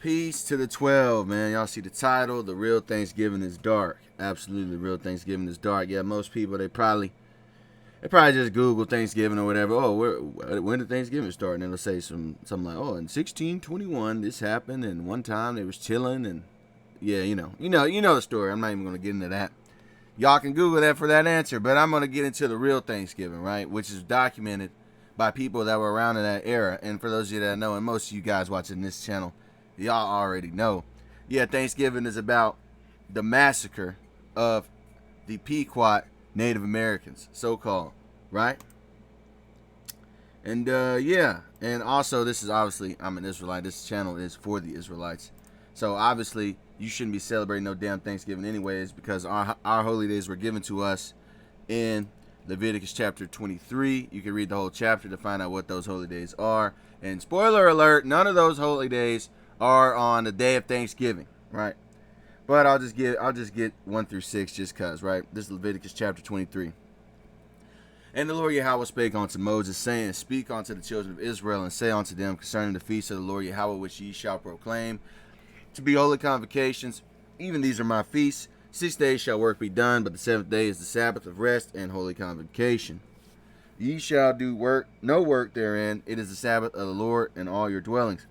Peace to the 12, man. Y'all see the title, The Real Thanksgiving is Dark. Absolutely, the real Thanksgiving is dark. Yeah, most people, they probably just Google Thanksgiving or whatever. Oh, when did Thanksgiving start? And it'll say something like, oh, in 1621 this happened, and one time they was chilling, and yeah, you know the story. I'm not even gonna get into that. Y'all can Google that for that answer, but I'm gonna get into the real Thanksgiving, right? Which is documented by people that were around in that era. And for those of you that know, and most of you guys watching this channel, y'all already know. Yeah, Thanksgiving is about the massacre of the Pequot Native Americans, so-called, right? And yeah, and also this is obviously, I'm an Israelite. This channel is for the Israelites. So obviously you shouldn't be celebrating no damn Thanksgiving anyways, because our holy days were given to us in Leviticus chapter 23. You can read the whole chapter to find out what those holy days are. And spoiler alert, none of those holy days are on the day of Thanksgiving, right? But I'll just get 1 through 6 just cause, right? This is Leviticus chapter 23. And the Lord Yahawah spake unto Moses, saying, Speak unto the children of Israel, and say unto them concerning the feast of the Lord Yahawah, which ye shall proclaim to be holy convocations. Even these are my feasts. 6 days shall work be done, but the 7th day is the Sabbath of rest and holy convocation. Ye shall do no work therein. It is the Sabbath of the Lord in all your dwellings.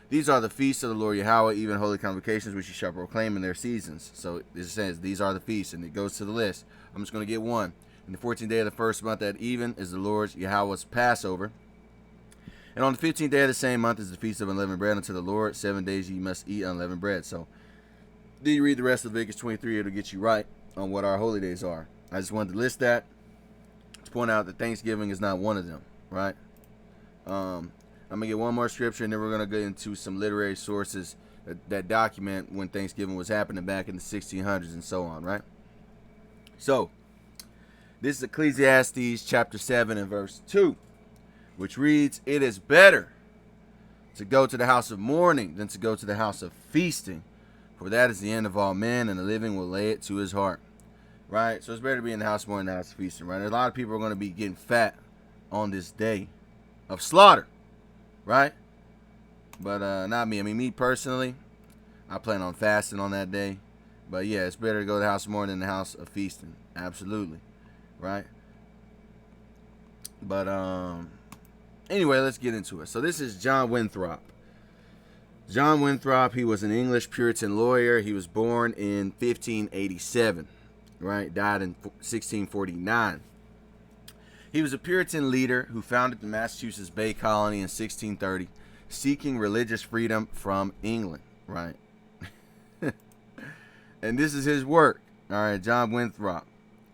These are the feasts of the Lord Yahawah, even holy convocations, which you shall proclaim in their seasons. So it says, these are the feasts, and it goes to the list. I'm just going to get one. In the 14th day of the first month at even is the Lord Yahawah's Passover. And on the 15th day of the same month is the feast of unleavened bread unto the Lord. 7 days ye must eat unleavened bread. So, then you read the rest of Leviticus 23, it'll get you right on what our holy days are. I just wanted to list that to point out that Thanksgiving is not one of them, right? I'm going to get one more scripture, and then we're going to get into some literary sources that document when Thanksgiving was happening back in the 1600s and so on, right? So, this is Ecclesiastes chapter 7 and verse 2, which reads, It is better to go to the house of mourning than to go to the house of feasting, for that is the end of all men, and the living will lay it to his heart. Right? So it's better to be in the house of mourning than the house of feasting, right? A lot of people are going to be getting fat on this day of slaughter, right? But not me. I mean, me personally, I plan on fasting on that day. But yeah, it's better to go to the house of mourning than the house of feasting. Absolutely. Right? But anyway, let's get into it. So this is John Winthrop. John Winthrop, he was an English Puritan lawyer. He was born in 1587, right? Died in 1649. He was a Puritan leader who founded the Massachusetts Bay Colony in 1630, seeking religious freedom from England, right? And this is his work, all right, John Winthrop.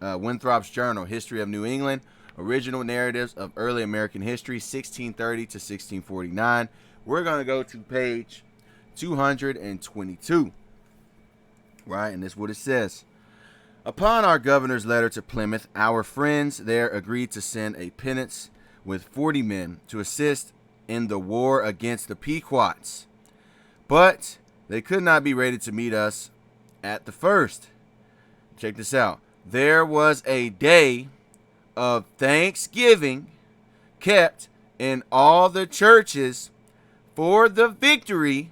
Winthrop's Journal, History of New England, Original Narratives of Early American History, 1630 to 1649. We're going to go to page 222, right? And this is what it says. Upon our governor's letter to Plymouth, our friends there agreed to send a pinnace with 40 men to assist in the war against the Pequots. But they could not be ready to meet us at the first. Check this out. There was a day of thanksgiving kept in all the churches for the victory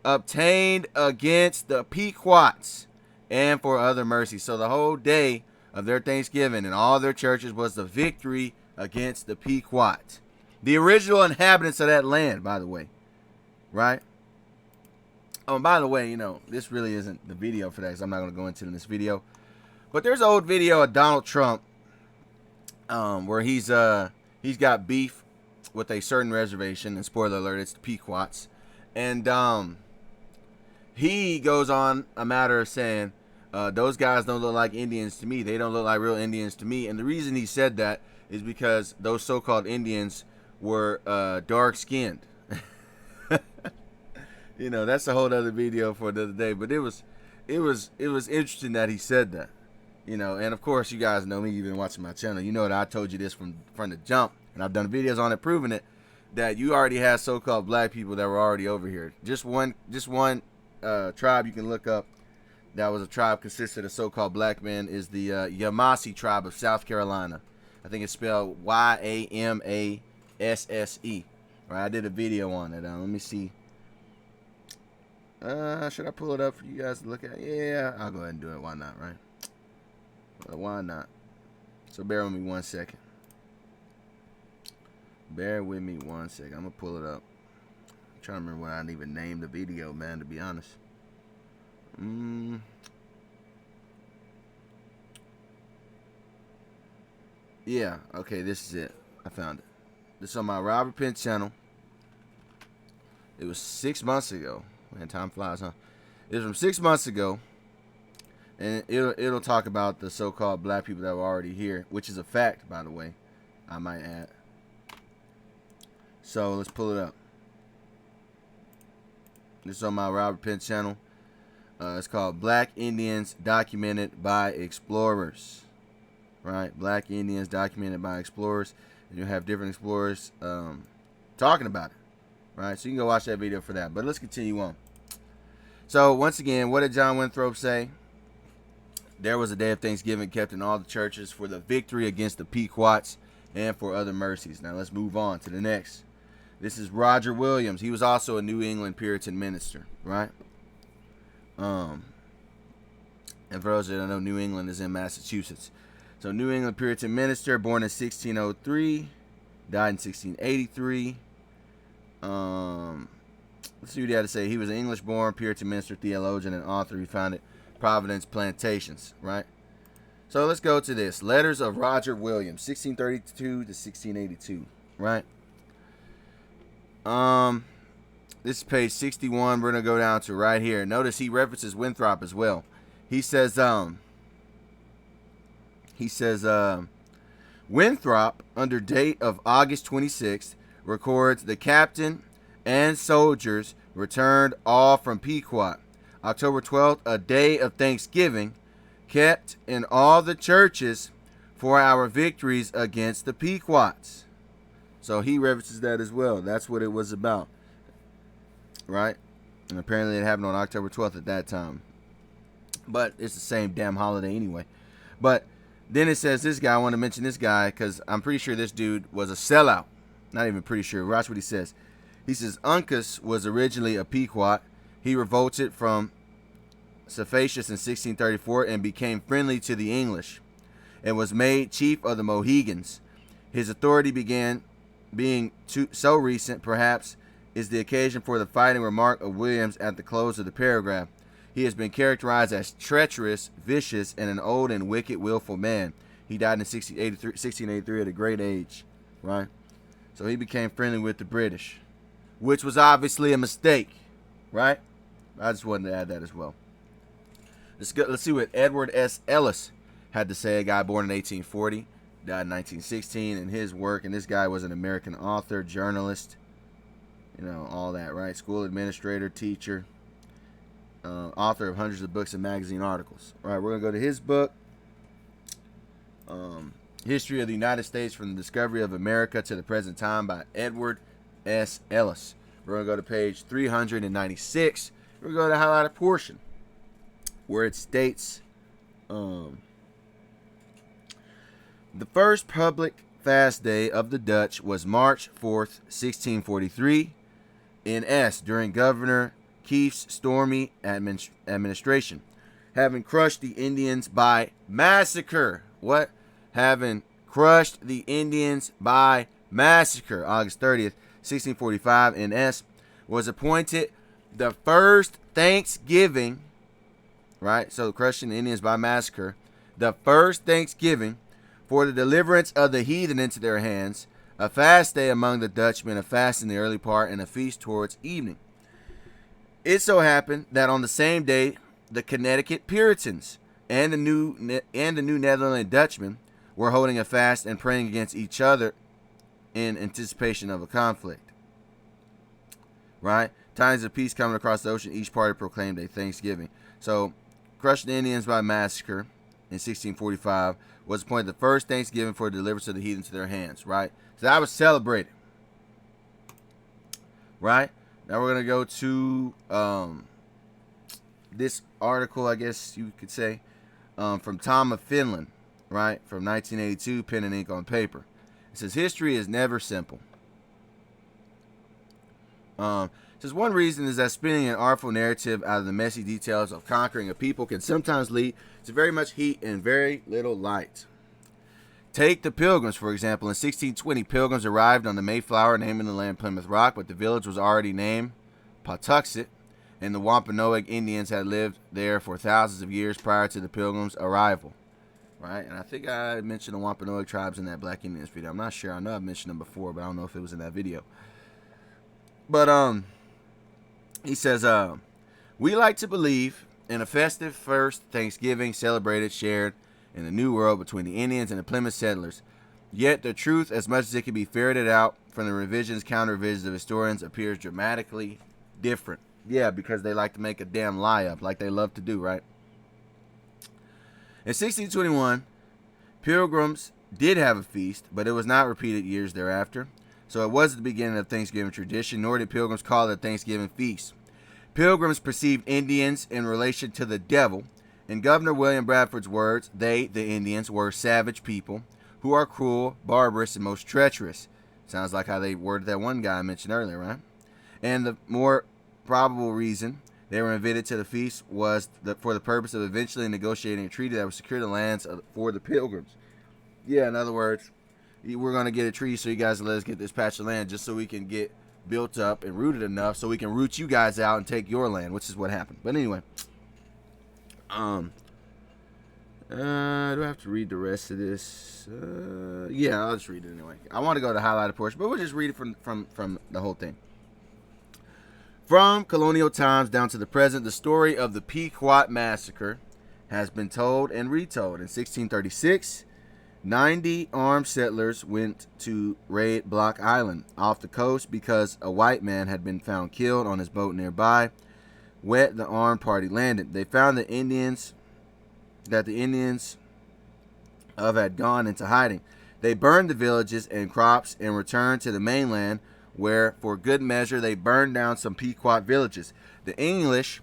obtained against the Pequots and for other mercies. So the whole day of their thanksgiving in all their churches was the victory against the Pequots, the original inhabitants of that land, by the way, right? Oh, and by the way, you know, this really isn't the video for that, because I'm not going to go into it in this video. But there's an old video of Donald Trump where he's got beef with a certain reservation, and spoiler alert, it's the Pequots. And he goes on a matter of saying, those guys don't look like Indians to me. They don't look like real Indians to me. And the reason he said that is because those so-called Indians were dark-skinned. You know, that's a whole other video for the other day. But it was interesting that he said that. You know, and of course, you guys know me. You've been watching my channel. You know that I told you this from the jump, and I've done videos on it proving it, that you already had so-called black people that were already over here. Just one tribe you can look up that was a tribe consisted of so-called black men is the Yamasee tribe of South Carolina. I think it's spelled Y-A-M-A-S-S-E. Right, I did a video on it. Let me see. Should I pull it up for you guys to look at? Yeah, I'll go ahead and do it. Why not, right? Why not? So bear with me 1 second. Bear with me 1 second. I'm gonna pull it up. I'm trying to remember what I even named the video, man, to be honest. Yeah, okay, this is it. I found it. This is on my Robert Penn channel. It was 6 months ago. Man, time flies, huh? It was from 6 months ago. And it'll talk about the so-called black people that were already here, which is a fact, by the way, I might add. So let's pull it up. This is on my Robert Penn channel. It's called Black Indians Documented by Explorers. Right? Black Indians Documented by Explorers. And you'll have different explorers talking about it. Right? So you can go watch that video for that. But let's continue on. So once again, what did John Winthrop say? There was a day of thanksgiving kept in all the churches for the victory against the Pequots and for other mercies. Now let's move on to the next. This is Roger Williams. He was also a New England Puritan minister, right? And for those that don't know, New England is in Massachusetts. So New England Puritan minister, born in 1603, died in 1683. Let's see what he had to say. He was an English-born Puritan minister, theologian, and author. He founded Providence Plantations, right? So let's go to this. Letters of Roger Williams, 1632 to 1682, right? This is page 61. We're going to go down to right here. Notice he references Winthrop as well. He says, Winthrop, under date of August 26th, records the captain and soldiers returned all from Pequot. October 12th, a day of thanksgiving kept in all the churches for our victories against the Pequots. So he references that as well. That's what it was about, right? And apparently it happened on October 12th at that time. But it's the same damn holiday anyway. But then it says this guy, I want to mention this guy because I'm pretty sure this dude was a sellout. Not even pretty sure. Watch what he says. He says, Uncas was originally a Pequot. He revolted from Cephaeus in 1634 and became friendly to the English and was made chief of the Mohegans. His authority began being so recent, perhaps, is the occasion for the fighting remark of Williams at the close of the paragraph. He has been characterized as treacherous, vicious, and an old and wicked, willful man. He died in 1683 at a great age, right? So he became friendly with the British, which was obviously a mistake, right? I just wanted to add that as well. Let's see what Edward S. Ellis had to say, a guy born in 1840, died in 1916, and his work. And this guy was an American author, journalist, all that, right? School administrator, teacher, author of hundreds of books and magazine articles. All right, we're going to go to his book, History of the United States from the Discovery of America to the Present Time by Edward S. Ellis. We're going to go to page 396. We're going to go to the highlighted portion where it states, the first public fast day of the Dutch was March 4th, 1643, in S, during Governor Keith's stormy administration, having crushed the Indians by massacre. What? Having crushed the Indians by massacre. August 30th, 1645, in S, was appointed the first Thanksgiving, right? So crushing the Indians by massacre, the first Thanksgiving for the deliverance of the heathen into their hands, a fast day among the Dutchmen, a fast in the early part, and a feast towards evening. It so happened that on the same day, the Connecticut Puritans and the New Netherland Dutchmen were holding a fast and praying against each other in anticipation of a conflict. Right? Times of peace coming across the ocean, each party proclaimed a Thanksgiving. So, crushing the Indians by massacre in 1645 was appointed the first Thanksgiving for the deliverance of the heathen to their hands, right? So that was celebrated, right? Now we're going to go to this article, I guess you could say, from Tom of Finland, right? From 1982, pen and ink on paper. It says, history is never simple. Says one reason is that spinning an artful narrative out of the messy details of conquering a people can sometimes lead to very much heat and very little light. Take the Pilgrims, for example. In 1620, Pilgrims arrived on the Mayflower, naming the land Plymouth Rock, but the village was already named Patuxet, and the Wampanoag Indians had lived there for thousands of years prior to the Pilgrims' arrival. Right? And I think I mentioned the Wampanoag tribes in that Black Indians video. I'm not sure. I know I've mentioned them before, but I don't know if it was in that video. But he says, we like to believe in a festive first Thanksgiving celebrated, shared in the New World between the Indians and the Plymouth settlers. Yet the truth, as much as it can be ferreted out from the revisions, counter-revisions of historians, appears dramatically different. Yeah, because they like to make a damn lie up, like they love to do, right? In 1621, Pilgrims did have a feast, but it was not repeated years thereafter. So it wasn't the beginning of Thanksgiving tradition, nor did Pilgrims call it a Thanksgiving feast. Pilgrims perceived Indians in relation to the devil. In Governor William Bradford's words, they, the Indians, were savage people who are cruel, barbarous, and most treacherous. Sounds like how they worded that one guy I mentioned earlier, right? And the more probable reason they were invited to the feast was for the purpose of eventually negotiating a treaty that would secure the lands for the Pilgrims. Yeah, in other words, we're going to get a treaty so you guys let us get this patch of land just so we can get built up and rooted enough so we can root you guys out and take your land, which is what happened. But anyway, do I have to read the rest of this? Yeah, I'll just read it anyway. I want to go to the highlighted portion, but we'll just read it from the whole thing. From colonial times down to the present, the story of the Pequot Massacre has been told and retold. In 1636, 90 armed settlers went to raid Block Island off the coast because a white man had been found killed on his boat nearby. Where the armed party landed, they found the Indians had gone into hiding. They burned the villages and crops and returned to the mainland, where, for good measure, they burned down some Pequot villages. The English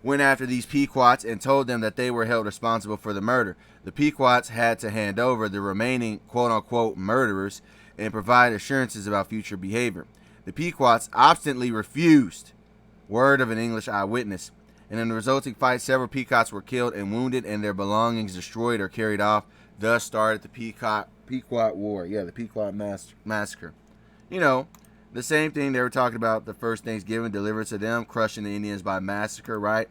went after these Pequots and told them that they were held responsible for the murder. The Pequots had to hand over the remaining quote-unquote murderers and provide assurances about future behavior. The Pequots obstinately refused. Word of an English eyewitness. And in the resulting fight, several Pequots were killed and wounded and their belongings destroyed or carried off. Thus started the Pequot War. Yeah, the Pequot Massacre. You know, the same thing they were talking about the first Thanksgiving delivered to them, crushing the Indians by massacre, right?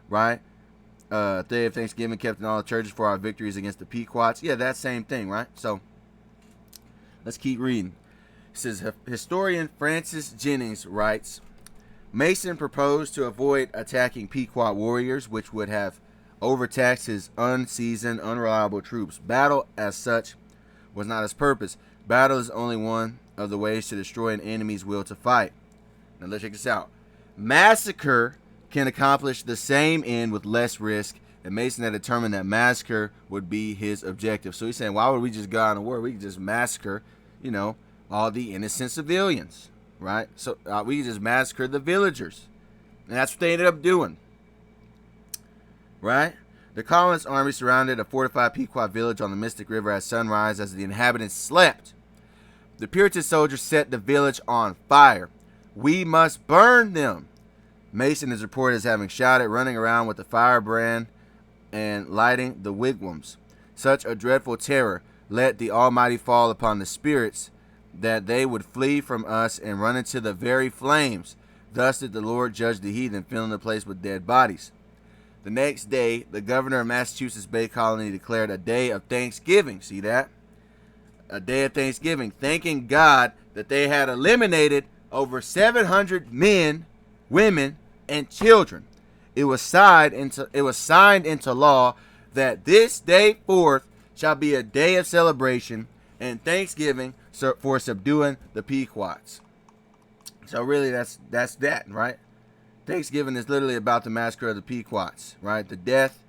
Right? Day of Thanksgiving kept in all the churches for our victories against the Pequots. Yeah, that same thing, right? So, let's keep reading. It says, historian Francis Jennings writes, Mason proposed to avoid attacking Pequot warriors, which would have overtaxed his unseasoned, unreliable troops. Battle, as such, was not his purpose. Battle is only one of the ways to destroy an enemy's will to fight. Now let's check this out. Massacre can accomplish the same end with less risk, and Mason had determined that massacre would be his objective. So he's saying, why would we just go out and war? We could just massacre, all the innocent civilians, right? So we could just massacre the villagers. And that's what they ended up doing, right? The colonist army surrounded a fortified Pequot village on the Mystic River at sunrise as the inhabitants slept. The Puritan soldiers set the village on fire. We must burn them. Mason is reported as having shouted, running around with the firebrand and lighting the wigwams. Such a dreadful terror let the Almighty fall upon the spirits that they would flee from us and run into the very flames. Thus did the Lord judge the heathen, filling the place with dead bodies. The next day, the governor of Massachusetts Bay Colony declared a day of thanksgiving. See that? A day of thanksgiving, thanking God that they had eliminated over 700 men, women, and children. It was signed into law that this day forth shall be a day of celebration and thanksgiving for subduing the Pequots. So really, that's that, right? Thanksgiving is literally about the massacre of the Pequots, right? The death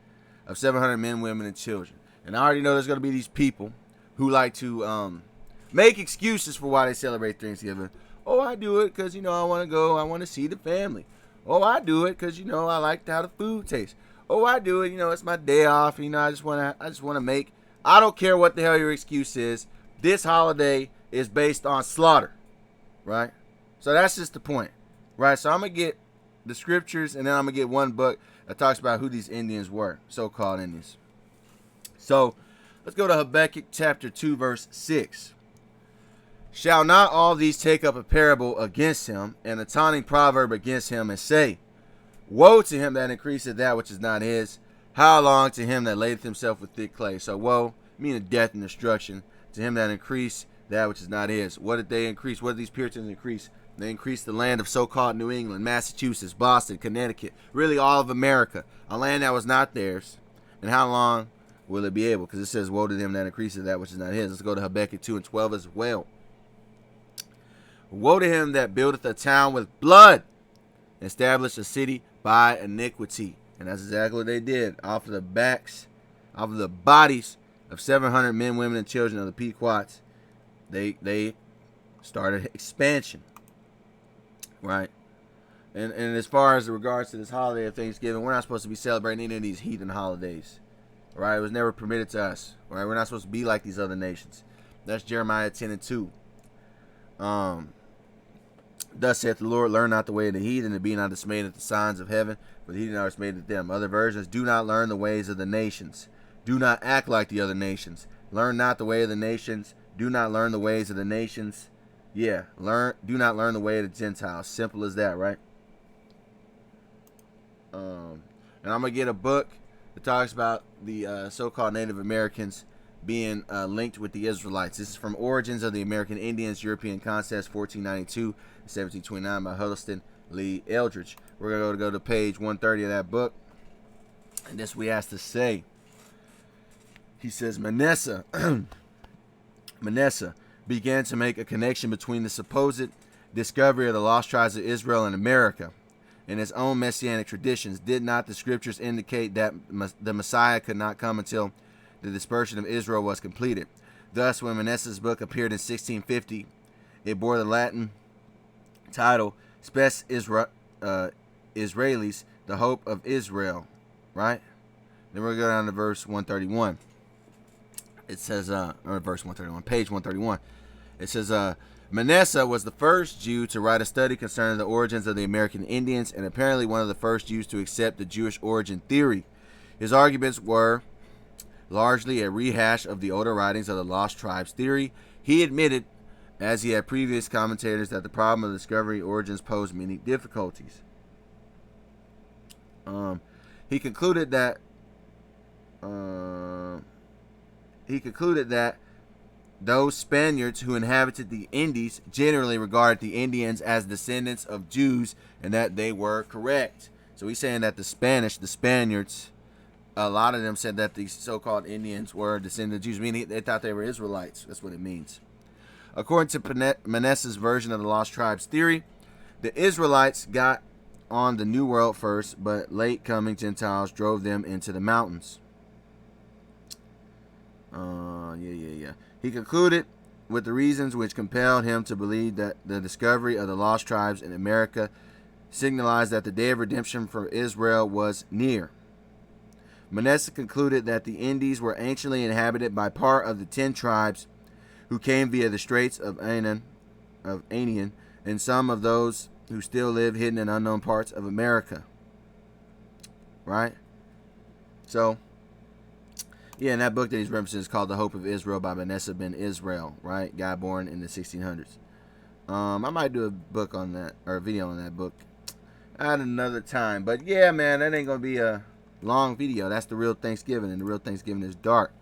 of 700 men, women, and children. And I already know there's going to be these people who like to make excuses for why they celebrate Thanksgiving. Oh, I do it because, I want to go. I want to see the family. Oh, I do it because, I like how the food tastes. Oh, I do it, it's my day off. I just want to make. I don't care what the hell your excuse is. This holiday is based on slaughter, right? So that's just the point, right? So I'm going to get the scriptures, and then I'm going to get one book that talks about who these Indians were, so-called Indians. So let's go to Habakkuk chapter 2, verse 6. Shall not all these take up a parable against him, and a taunting proverb against him, and say, woe to him that increaseth that which is not his. How long to him that ladeth himself with thick clay? So woe, meaning death and destruction, to him that increased that which is not his. What did they increase? What did these Puritans increase? They increased the land of so-called New England, Massachusetts, Boston, Connecticut, really all of America, a land that was not theirs. And how long will it be able? Because it says, woe to them that increaseth that which is not his. Let's go to Habakkuk 2 and 12 as well. Woe to him that buildeth a town with blood, establish a city by iniquity. And that's exactly what they did. Off of the backs, off of the bodies of 700 men, women, and children of the Pequots, they started expansion. Right? And as far as regards to this holiday of Thanksgiving, we're not supposed to be celebrating any of these heathen holidays. Right? It was never permitted to us. Right? We're not supposed to be like these other nations. That's Jeremiah 10 and 2. Thus saith the Lord, learn not the way of the heathen, and be not dismayed at the signs of heaven, for the heathen are dismayed at them. Other versions, do not learn the ways of the nations. Do not act like the other nations. Learn not the way of the nations. Do not learn the ways of the nations. Yeah, do not learn the way of the Gentiles. Simple as that, right? And I'm going to get a book that talks about the so-called Native Americans being linked with the Israelites. This is from Origins of the American Indians, European Conquest, 1492 and 1729 by Huddleston Lee Eldridge. We're going to go to page 130 of that book. And this we has to say. He says, Manasseh began to make a connection between the supposed discovery of the lost tribes of Israel and America and his own messianic traditions. Did not the scriptures indicate that the Messiah could not come until the dispersion of Israel was completed? Thus, when Manasseh's book appeared in 1650, it bore the Latin title Spes Israelis, the hope of Israel, right? Then we'll go down to verse 131. It says, or verse 131, page 131. It says, Manasseh was the first Jew to write a study concerning the origins of the American Indians, and apparently one of the first Jews to accept the Jewish origin theory. His arguments were largely a rehash of the older writings of the Lost Tribes theory. He admitted, as he had previous commentators, that the problem of discovery origins posed many difficulties. He concluded that those Spaniards who inhabited the Indies generally regarded the Indians as descendants of Jews, and that they were correct. So he's saying that the Spaniards, a lot of them said that these so-called Indians were descendants of Jews, meaning they thought they were Israelites. That's what it means. According to Manasseh's version of the Lost Tribes theory, the Israelites got on the New World first, but late coming Gentiles drove them into the mountains. He concluded with the reasons which compelled him to believe that the discovery of the lost tribes in America signalized that the day of redemption for Israel was near. Manasseh concluded that the Indies were anciently inhabited by part of the 10 tribes who came via the Straits of Anian, and some of those who still live hidden in unknown parts of America. Right? So, yeah, and that book that he's referencing is called The Hope of Israel by Manasseh ben Israel, right? Guy born in the 1600s. I might do a book on that, or a video on that book at another time. But yeah, man, that ain't going to be a long video. That's the real Thanksgiving, and the real Thanksgiving is dark.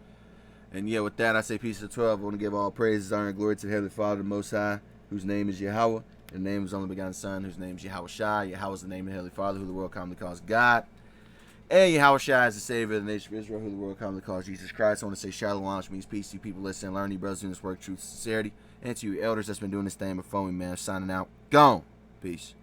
And yeah, with that, I say peace to 12. I want to give all praises, honor, and glory to the Heavenly Father, the Most High, whose name is Yahawah, and the name of his only begotten Son, whose name is yahawashi. Yahawah is the name of the Heavenly Father, who the world commonly calls God. And yahawashi is the Savior of the nation of Israel, who the world commonly calls Jesus Christ. I want to say shalom, which means peace to you people listening and learning, brothers doing this work, truth, sincerity. And to you elders that's been doing this thing before me, man. Signing out. Gone. Peace.